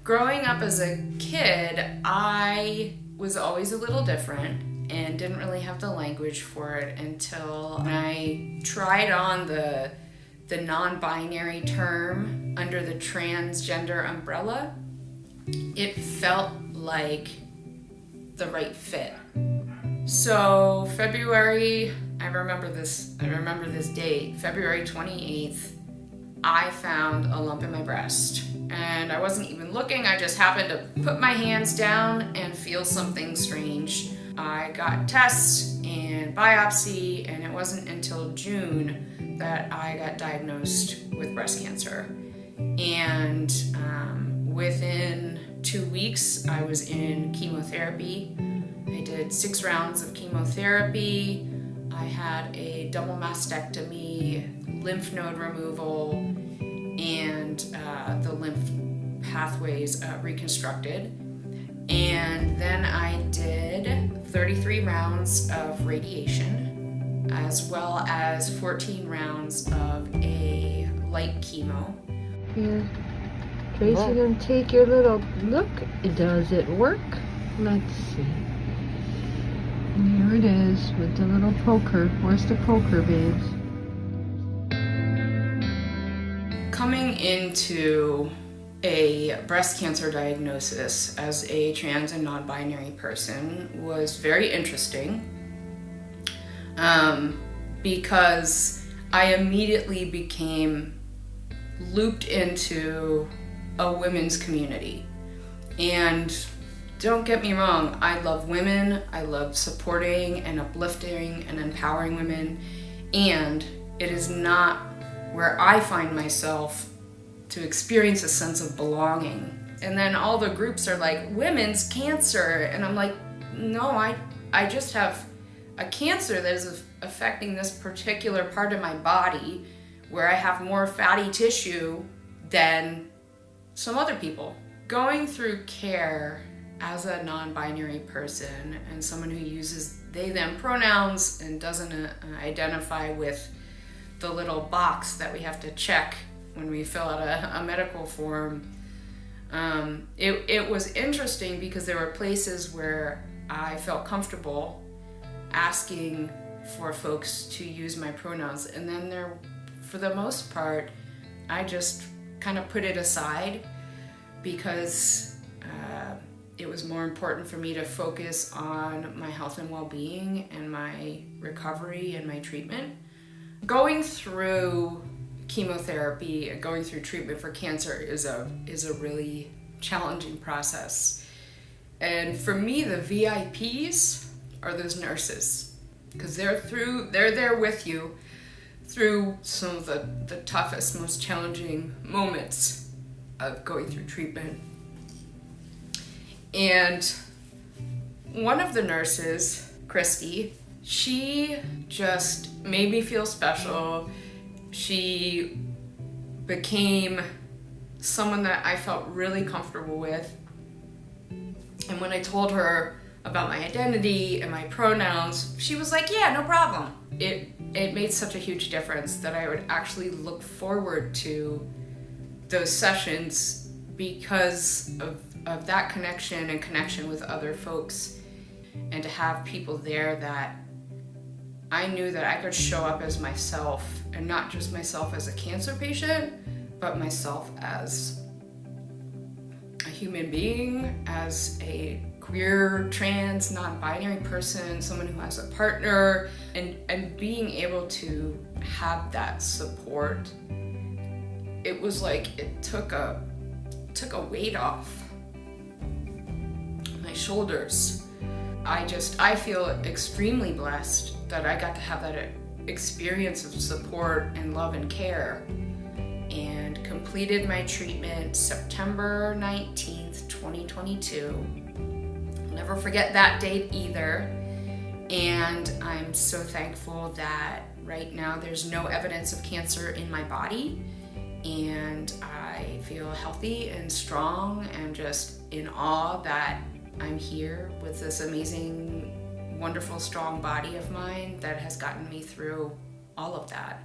Growing up as a kid, I was always a little different and didn't really have the language for it until I tried on the non-binary term under the transgender umbrella. It felt like the right fit. So February, I remember this date, February 28th, I found a lump in my breast. And I wasn't even looking, I just happened to put my hands down and feel something strange. I got tests and biopsy, and it wasn't until June that I got diagnosed with breast cancer. And within 2 weeks, I was in chemotherapy. I did 6 rounds of chemotherapy. I had a double mastectomy, lymph node removal, and the lymph pathways reconstructed. And then I did 33 rounds of radiation, as well as 14 rounds of a light chemo. Here, Tracy, gonna take your little look. Does it work? Let's see. And here it is with the little poker. Where's the poker, babes? Coming into a breast cancer diagnosis as a trans and non-binary person was very interesting because I immediately became looped into a women's community. And don't get me wrong, I love women, I love supporting and uplifting and empowering women, and it is not where I find myself to experience a sense of belonging. And then all the groups are like, women's cancer, and I'm like, no, I just have a cancer that is affecting this particular part of my body where I have more fatty tissue than some other people. Going through care as a non-binary person and someone who uses they, them pronouns and doesn't identify with the little box that we have to check when we fill out a medical form, it was interesting because there were places where I felt comfortable asking for folks to use my pronouns, and then there, for the most part, I just kind of put it aside because it was more important for me to focus on my health and well-being and my recovery and my treatment. Going through chemotherapy and going through treatment for cancer is a really challenging process. And for me, the VIPs are those nurses, because they're there with you through some of the toughest, most challenging moments of going through treatment. And one of the nurses, Christy, she just made me feel special. She became someone that I felt really comfortable with. And when I told her about my identity and my pronouns, she was like, yeah, no problem. It made such a huge difference that I would actually look forward to those sessions because of that connection and connection with other folks, and to have people there that I knew that I could show up as myself, and not just myself as a cancer patient, but myself as a human being, as a queer, trans, non-binary person, someone who has a partner, and being able to have that support. It was like it took a weight off my shoulders. I feel extremely blessed that I got to have that experience of support and love and care, and completed my treatment September 19th, 2022. I'll never forget that date either. And I'm so thankful that right now there's no evidence of cancer in my body, and I feel healthy and strong and just in awe that I'm here with this amazing, wonderful, strong body of mine that has gotten me through all of that.